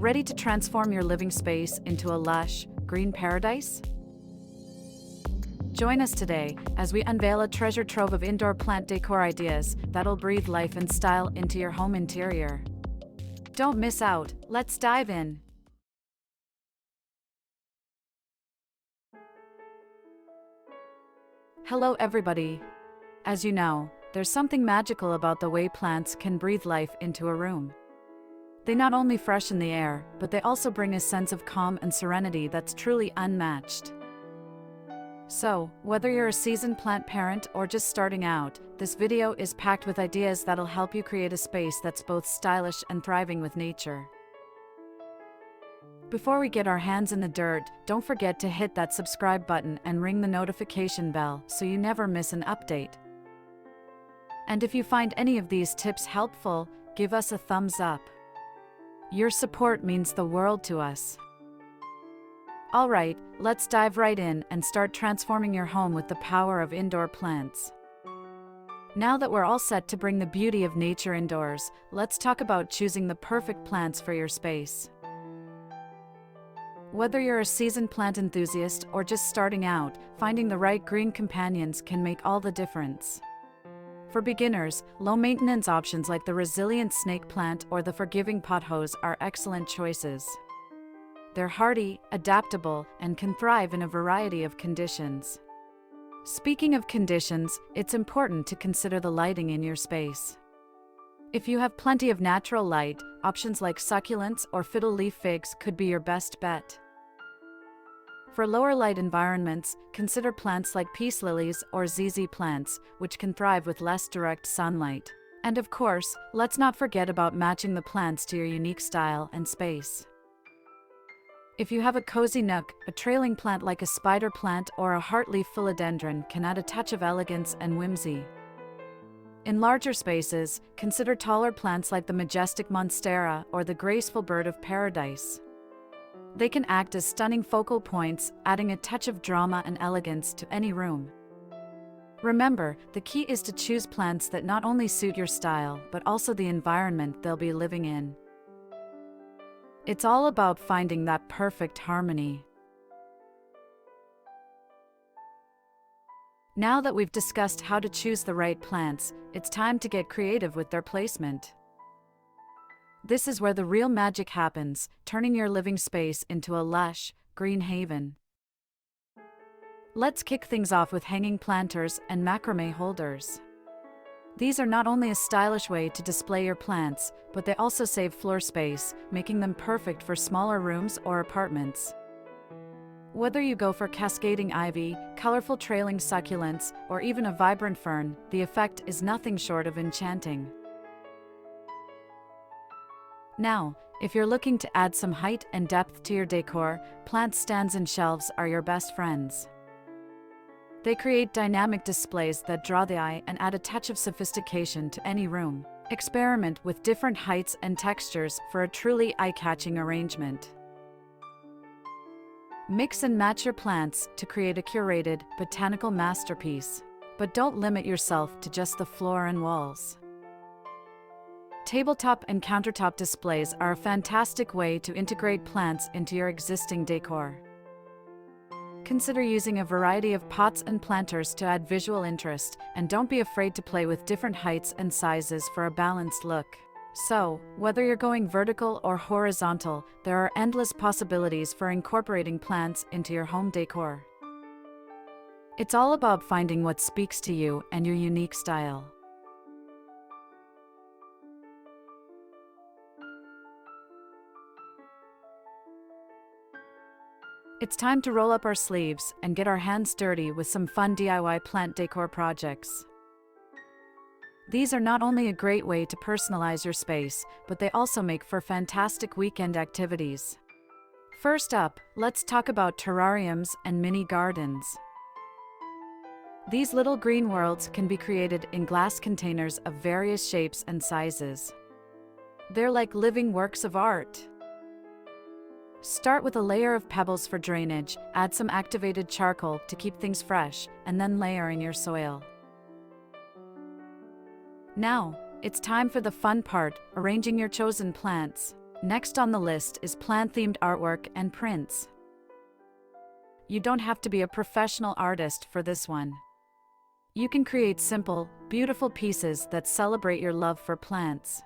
Ready to transform your living space into a lush, green paradise? Join us today as we unveil a treasure trove of indoor plant decor ideas that'll breathe life and style into your home interior. Don't miss out, let's dive in. Hello everybody. As you know, there's something magical about the way plants can breathe life into a room. They not only freshen the air, but they also bring a sense of calm and serenity that's truly unmatched. So, whether you're a seasoned plant parent or just starting out, this video is packed with ideas that'll help you create a space that's both stylish and thriving with nature. Before we get our hands in the dirt, don't forget to hit that subscribe button and ring the notification bell so you never miss an update. And if you find any of these tips helpful, give us a thumbs up. Your support means the world to us. Alright, let's dive right in and start transforming your home with the power of indoor plants. Now that we're all set to bring the beauty of nature indoors, let's talk about choosing the perfect plants for your space. Whether you're a seasoned plant enthusiast or just starting out, finding the right green companions can make all the difference. For beginners, low-maintenance options like the resilient snake plant or the forgiving pothose are excellent choices. They're hardy, adaptable, and can thrive in a variety of conditions. Speaking of conditions, it's important to consider the lighting in your space. If you have plenty of natural light, options like succulents or fiddle leaf figs could be your best bet. For lower light environments, consider plants like peace lilies or ZZ plants, which can thrive with less direct sunlight. And of course, let's not forget about matching the plants to your unique style and space. If you have a cozy nook, a trailing plant like a spider plant or a heartleaf philodendron can add a touch of elegance and whimsy. In larger spaces, consider taller plants like the majestic monstera or the graceful bird of paradise. They can act as stunning focal points, adding a touch of drama and elegance to any room. Remember, the key is to choose plants that not only suit your style, but also the environment they'll be living in. It's all about finding that perfect harmony. Now that we've discussed how to choose the right plants, it's time to get creative with their placement. This is where the real magic happens, turning your living space into a lush, green haven. Let's kick things off with hanging planters and macrame holders. These are not only a stylish way to display your plants, but they also save floor space, making them perfect for smaller rooms or apartments. Whether you go for cascading ivy, colorful trailing succulents, or even a vibrant fern, the effect is nothing short of enchanting. Now, if you're looking to add some height and depth to your decor, plant stands and shelves are your best friends. They create dynamic displays that draw the eye and add a touch of sophistication to any room. Experiment with different heights and textures for a truly eye-catching arrangement. Mix and match your plants to create a curated, botanical masterpiece. But don't limit yourself to just the floor and walls. Tabletop and countertop displays are a fantastic way to integrate plants into your existing decor. Consider using a variety of pots and planters to add visual interest, and don't be afraid to play with different heights and sizes for a balanced look. So, whether you're going vertical or horizontal, there are endless possibilities for incorporating plants into your home decor. It's all about finding what speaks to you and your unique style. It's time to roll up our sleeves and get our hands dirty with some fun DIY plant decor projects. These are not only a great way to personalize your space, but they also make for fantastic weekend activities. First up, let's talk about terrariums and mini gardens. These little green worlds can be created in glass containers of various shapes and sizes. They're like living works of art. Start with a layer of pebbles for drainage, add some activated charcoal to keep things fresh, and then layer in your soil. Now, it's time for the fun part, arranging your chosen plants. Next on the list is plant-themed artwork and prints. You don't have to be a professional artist for this one. You can create simple, beautiful pieces that celebrate your love for plants.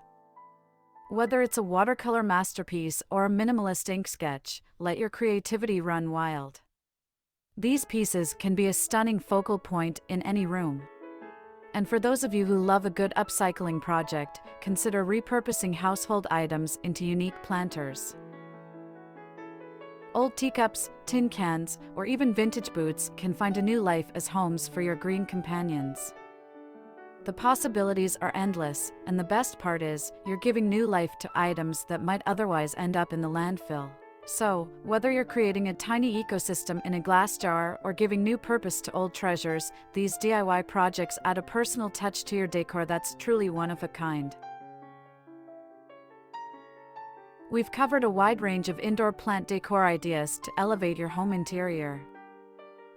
Whether it's a watercolor masterpiece or a minimalist ink sketch, let your creativity run wild. These pieces can be a stunning focal point in any room. And for those of you who love a good upcycling project, consider repurposing household items into unique planters. Old teacups, tin cans, or even vintage boots can find a new life as homes for your green companions. The possibilities are endless, and the best part is, you're giving new life to items that might otherwise end up in the landfill. So, whether you're creating a tiny ecosystem in a glass jar or giving new purpose to old treasures, these DIY projects add a personal touch to your decor that's truly one of a kind. We've covered a wide range of indoor plant decor ideas to elevate your home interior.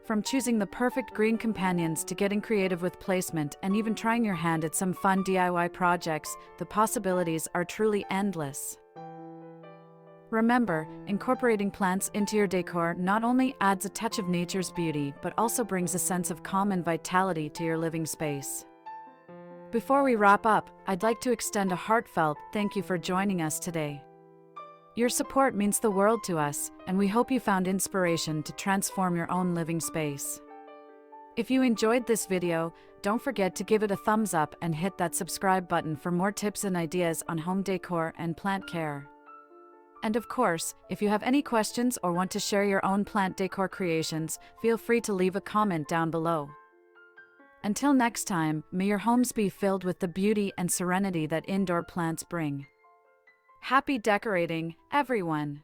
From choosing the perfect green companions to getting creative with placement and even trying your hand at some fun DIY projects, the possibilities are truly endless. Remember, incorporating plants into your decor not only adds a touch of nature's beauty but also brings a sense of calm and vitality to your living space. Before we wrap up, I'd like to extend a heartfelt thank you for joining us today. Your support means the world to us, and we hope you found inspiration to transform your own living space. If you enjoyed this video, don't forget to give it a thumbs up and hit that subscribe button for more tips and ideas on home decor and plant care. And of course, if you have any questions or want to share your own plant decor creations, feel free to leave a comment down below. Until next time, may your homes be filled with the beauty and serenity that indoor plants bring. Happy decorating, everyone!